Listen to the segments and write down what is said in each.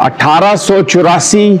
1884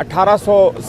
1800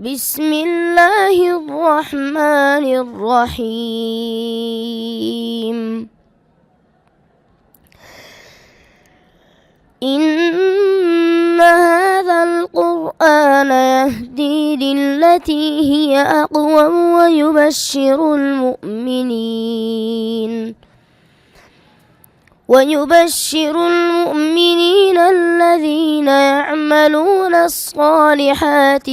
بسم الله الرحمن الرحيم إن هذا القرآن يهدي للتي هي أقوم ويبشر المؤمنين الذين يعملون الصالحات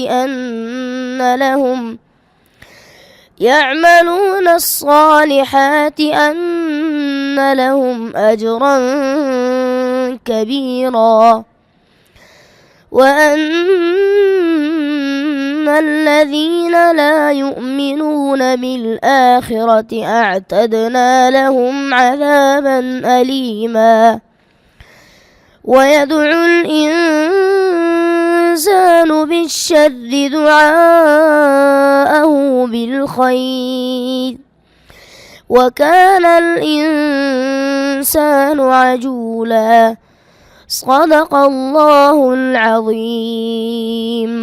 أن لهم أجرا كبيرا وأن الذين لا يؤمنون بالآخرة أعتدنا لهم عذابا أليما ويدعو الإنسان بالشر دعاءه بالخير وكان الإنسان عجولا صدق الله العظيم.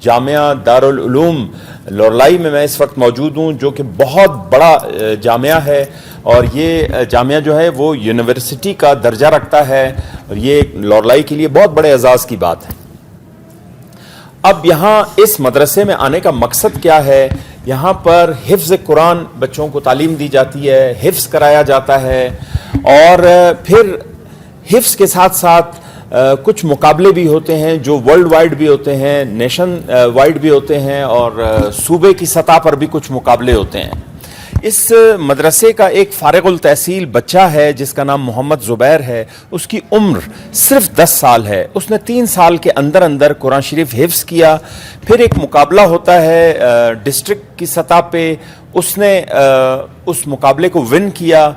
جامعہ دارالعلوم لورلائی میں اس وقت موجود ہوں، جو کہ بہت بڑا جامعہ ہے، اور یہ جامعہ جو ہے وہ یونیورسٹی کا درجہ رکھتا ہے، اور یہ لورلائی کے لیے بہت بڑے اعزاز کی بات ہے. اب یہاں اس مدرسے میں آنے کا مقصد کیا ہے؟ یہاں پر حفظ قرآن بچوں کو تعلیم دی جاتی ہے، حفظ کرایا جاتا ہے، اور پھر حفظ کے ساتھ ساتھ کچھ مقابلے بھی ہوتے ہیں جو ورلڈ وائڈ بھی ہوتے ہیں، نیشن وائڈ بھی ہوتے ہیں، اور صوبے کی سطح پر بھی کچھ مقابلے ہوتے ہیں. اس مدرسے کا ایک فارغ التحصیل بچہ ہے جس کا نام محمد زبیر ہے. اس کی عمر صرف 10 سال ہے. اس نے 3 سال کے اندر اندر قرآن شریف حفظ کیا. پھر ایک مقابلہ ہوتا ہے ڈسٹرکٹ کی سطح پہ، اس نے اس مقابلے کو ون کیا،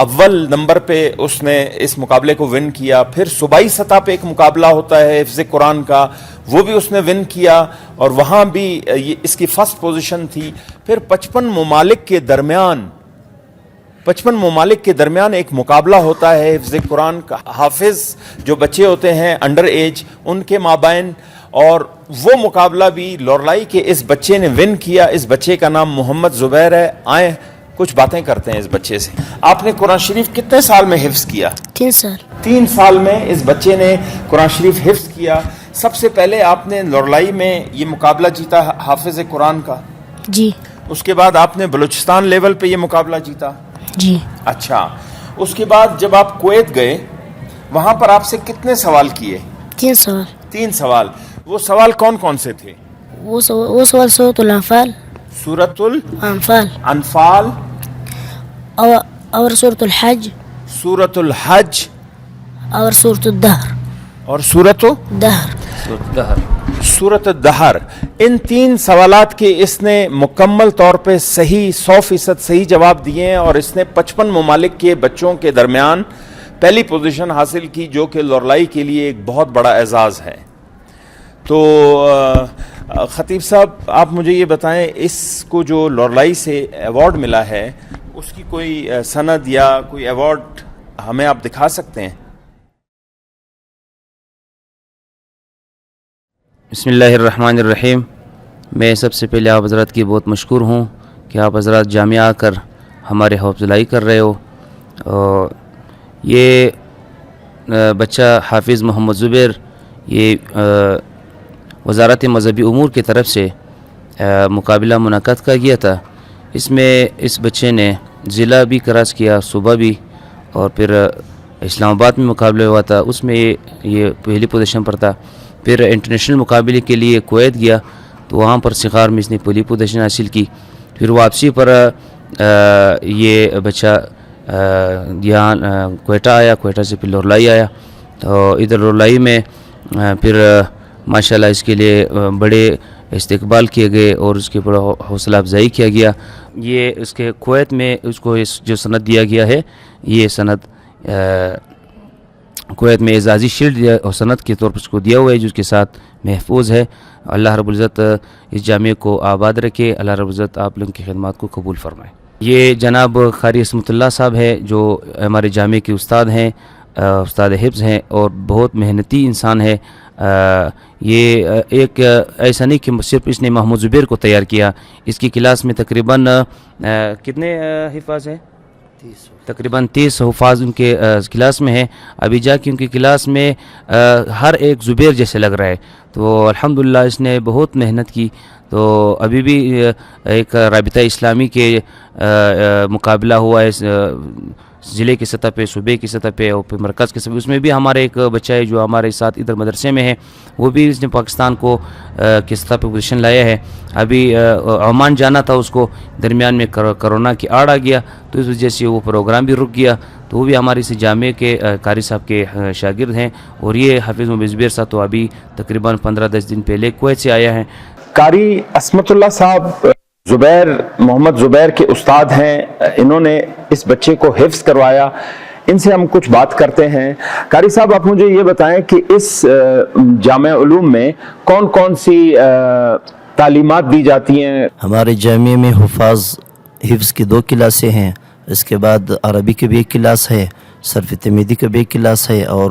اول نمبر پہ اس نے اس مقابلے کو ون کیا. پھر صوبائی سطح پہ ایک مقابلہ ہوتا ہے حفظ قرآن کا، وہ بھی اس نے ون کیا، اور وہاں بھی اس کی فرسٹ پوزیشن تھی. پھر 55 ممالک کے درمیان ایک مقابلہ ہوتا ہے حفظ قرآن کا. حافظ جو بچے ہوتے ہیں انڈر ایج، ان کے مابین، اور وہ مقابلہ بھی لورلائی کے اس بچے نے ون کیا. اس بچے کا نام محمد زبیر ہے. آئیں کچھ باتیں کرتے ہیں اس بچے سے. آپ نے قرآن شریف کتنے سال میں حفظ کیا؟ 3 سال. 3 سال میں اس بچے نے قرآن شریف حفظ کیا. سب سے پہلے آپ نے لورلائی میں یہ مقابلہ جیتا حافظ قرآن کا؟ جی. اس کے بعد آپ نے بلوچستان لیول پہ یہ مقابلہ جیتا؟ جی. اچھا. اس کے بعد جب آپ کویت گئے وہاں پر آپ سے کتنے سوال کیے؟ 3 سوال. 3 سوال. وہ سوال کون کون سے تھے؟ وہ سوال سورۃ الانفال، سورۃ انفال انفال، اور سورۃ الحج، سورۃ الحج، اور سورۃ الدہر، اور سورۃ الدہر. ان 3 سوالات کے اس نے مکمل طور پہ صحیح 100% صحیح جواب دیے ہیں، اور اس نے 55 ممالک کے بچوں کے درمیان پہلی پوزیشن حاصل کی، جو کہ لورلائی کے لیے ایک بہت بڑا اعزاز ہے. تو خطیب صاحب آپ مجھے یہ بتائیں، اس کو جو لورلائی سے ایوارڈ ملا ہے اس کی کوئی سند یا کوئی ایوارڈ ہمیں آپ دکھا سکتے ہیں؟ بسم اللہ الرحمن الرحیم. میں سب سے پہلے آپ حضرات کی بہت مشکور ہوں کہ آپ حضرات جامعہ آ کر ہمارے حوصلہ افزائی کر رہے ہو. یہ بچہ حافظ محمد زبیر، یہ وزارت مذہبی امور کی طرف سے مقابلہ منعقد کیا گیا تھا. اس میں اس بچے نے ضلع بھی کراس کیا، صوبہ بھی، اور پھر اسلام آباد میں مقابلہ ہوا تھا، اس میں یہ پہلی پوزیشن پر تھا. پھر انٹرنیشنل مقابلے کے لیے کویت گیا تو وہاں پر صغار میں اس نے پہلی پوزیشن حاصل کی. پھر واپسی پر یہ بچہ یہاں کوئٹہ آیا، کوئٹہ سے پھر لورلائی آیا. تو ادھر لورلائی میں پھر ماشاءاللہ اس کے لیے بڑے استقبال کیے گئے اور اس کے بڑا حوصلہ افزائی کیا گیا. یہ اس کے کویت میں اس کو جو سند دیا گیا ہے، یہ سند کویت میں اعزازی شیلڈ اور سند کے طور پر اس کو دیا ہوا ہے، جو اس کے ساتھ محفوظ ہے. اللہ رب العزت اس جامعے کو آباد رکھے. اللہ رب العزت آپ لوگوں کی خدمات کو قبول فرمائے. یہ جناب قاری عصمت اللہ صاحب ہے جو ہمارے جامعے کے استاد ہیں، استاد حفظ ہیں اور بہت محنتی انسان ہے. یہ ایک ایسا نہیں کہ صرف اس نے محمد زبیر کو تیار کیا. اس کی کلاس میں تقریباً کتنے حفاظ ہیں؟ تقریباً 30 حفاظ ان کے کلاس میں ہیں. ابھی جا کے ان کی کلاس میں ہر ایک زبیر جیسے لگ رہا ہے. تو الحمدللہ اس نے بہت محنت کی. تو ابھی بھی ایک رابطہ اسلامی کے مقابلہ ہوا ہے ضلع کی سطح پہ, صوبے کی سطح پہ اور پھر مرکز کی سطح پہ. اس میں بھی ہمارے ایک بچہ ہے جو ہمارے ساتھ ادھر مدرسے میں ہے, وہ بھی اس نے پاکستان کو کی سطح پہ پوزیشن لایا ہے. ابھی عمان جانا تھا اس کو, درمیان میں کرونا کی آڑ آ گیا تو اس وجہ سے وہ پروگرام بھی رک گیا. تو وہ بھی ہمارے اسی جامعہ کے قاری صاحب کے شاگرد ہیں. اور یہ حافظ محمد زبیر صاحب تو ابھی تقریباً 15-10 دن پہلے کویت سے آیا ہے. قاری عصمت اللہ صاحب زبیر, محمد زبیر کے استاد ہیں. انہوں نے اس بچے کو حفظ کروایا. ان سے ہم کچھ بات کرتے ہیں. قاری صاحب آپ مجھے یہ بتائیں کہ اس جامعہ علوم میں کون کون سی تعلیمات دی جاتی ہیں؟ ہمارے جامعہ میں حفظ کی 2 کلاسیں ہیں. اس کے بعد عربی کی بھی 1 کلاس ہے, صرف تمیدی کا بھی 1 کلاس ہے, اور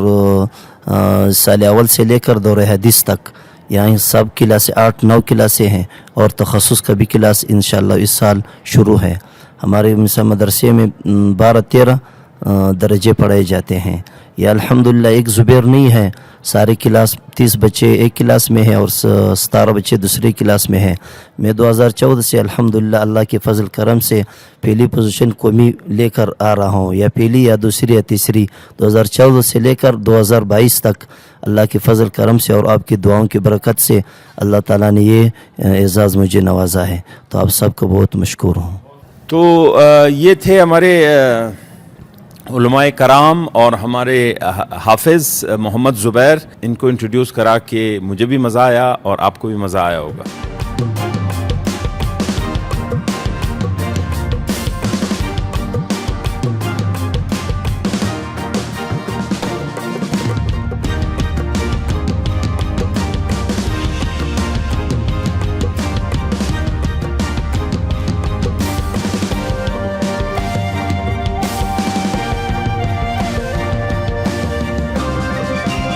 سال اول سے لے کر دور حدیث تک یہاں سب کلاسیں 8-9 کلاسیں ہیں, اور تخصص کا بھی کلاس انشاءاللہ اس سال شروع ہے. ہمارے مدرسے میں 12-13 درجے پڑھائے جاتے ہیں. یہ الحمدللہ ایک زبیر نہیں ہے, سارے کلاس 30 بچے ایک کلاس میں ہیں اور 17 بچے دوسری کلاس میں ہیں. میں 2014 سے الحمدللہ اللہ کے فضل کرم سے پہلی پوزیشن قومی لے کر آ رہا ہوں, یا پہلی یا دوسری یا تیسری. 2014 سے لے کر 2022 تک اللہ کے فضل کرم سے اور آپ کی دعاؤں کی برکت سے اللہ تعالیٰ نے یہ اعزاز مجھے نوازا ہے. تو آپ سب کو بہت مشکور ہوں. تو یہ تھے ہمارے علماء کرام اور ہمارے حافظ محمد زبیر. ان کو انٹروڈیوس کرا کے مجھے بھی مزہ آیا اور آپ کو بھی مزہ آیا ہوگا.